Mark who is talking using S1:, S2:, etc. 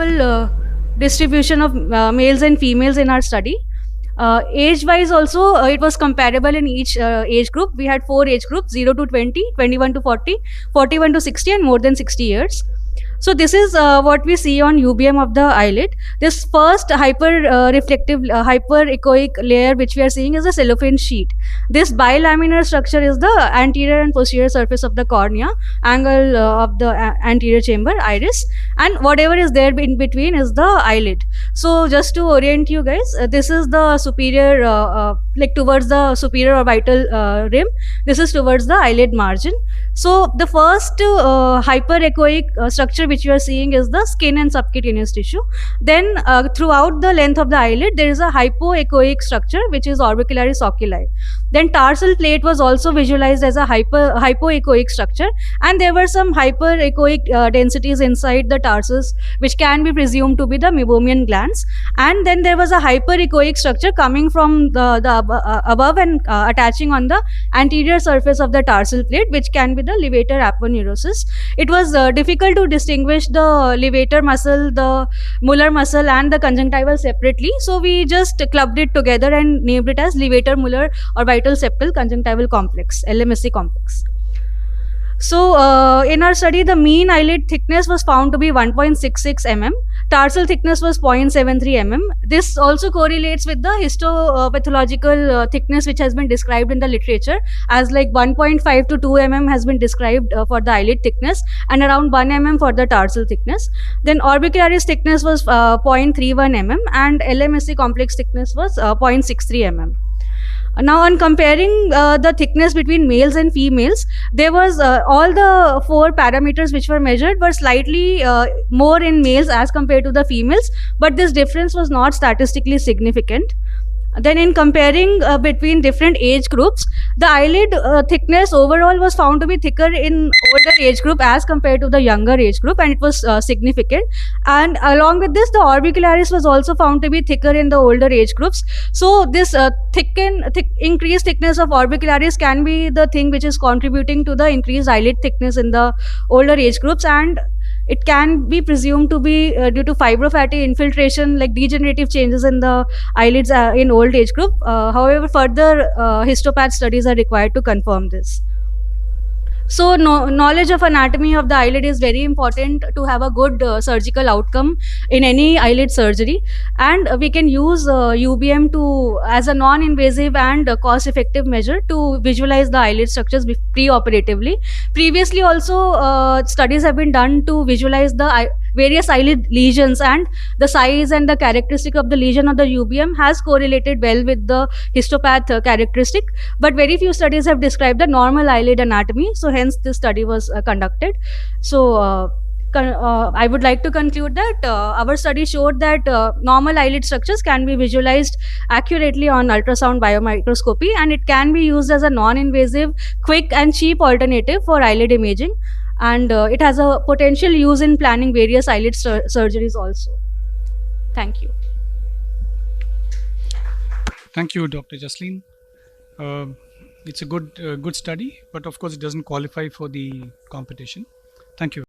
S1: equal distribution of males and females in our study. Age-wise also, it was comparable in each age group. We had 4 age groups: 0 to 20, 21 to 40, 41 to 60, and more than 60 years. So this is what we see on UBM of the eyelid. This first reflective, hyper-echoic layer which we are seeing is a cellophane sheet. This bilaminar structure is the anterior and posterior surface of the cornea, angle of the anterior chamber, iris, and whatever is there in between is the eyelid. So just to orient you guys, this is the superior, like towards the superior orbital rim. This is towards the eyelid margin. So the first hyper-echoic structure which you are seeing is the skin and subcutaneous tissue. Then throughout the length of the eyelid, there is a hypoechoic structure which is orbicularis oculi. Then tarsal plate was also visualized as a hypoechoic structure, and there were some hyperechoic densities inside the tarsus which can be presumed to be the meibomian glands. And then there was a hyperechoic structure coming from the above and attaching on the anterior surface of the tarsal plate, which can be the levator aponeurosis. It was difficult to distinguish the levator muscle, the muller muscle, and the conjunctival separately. So we just clubbed it together and named it as levator muller orbital septal conjunctival complex, LMSC complex. So in our study, the mean eyelid thickness was found to be 1.66 mm. Tarsal thickness was 0.73 mm. This also correlates with the histopathological thickness which has been described in the literature as like 1.5 to 2 mm has been described for the eyelid thickness, and around 1 mm for the tarsal thickness. Then orbicularis thickness was 0.31 mm and LMSC complex thickness was 0.63 mm. Now, on comparing the thickness between males and females, there was all the 4 parameters which were measured were slightly more in males as compared to the females, but this difference was not statistically significant. Then in comparing between different age groups, the eyelid thickness overall was found to be thicker in older age group as compared to the younger age group, and it was significant. And along with this, the orbicularis was also found to be thicker in the older age groups. So this increased thickness of orbicularis can be the thing which is contributing to the increased eyelid thickness in the older age groups, and it can be presumed to be due to fibrofatty infiltration, like degenerative changes in the eyelids in old age group. However, further histopath studies are required to confirm this. So knowledge of anatomy of the eyelid is very important to have a good surgical outcome in any eyelid surgery, and we can use UBM as a non-invasive and cost-effective measure to visualize the eyelid structures pre-operatively. Previously also studies have been done to visualize the various eyelid lesions, and the size and the characteristic of the lesion of the UBM has correlated well with the histopath characteristic, but very few studies have described the normal eyelid anatomy. So hence this study was conducted. So I would like to conclude that our study showed that normal eyelid structures can be visualized accurately on ultrasound biomicroscopy, and it can be used as a non-invasive, quick and cheap alternative for eyelid imaging, and it has a potential use in planning various eyelid surgeries also. Thank you.
S2: Thank you, Dr. Jasleen. It's a good study, but of course it doesn't qualify for the competition. Thank you.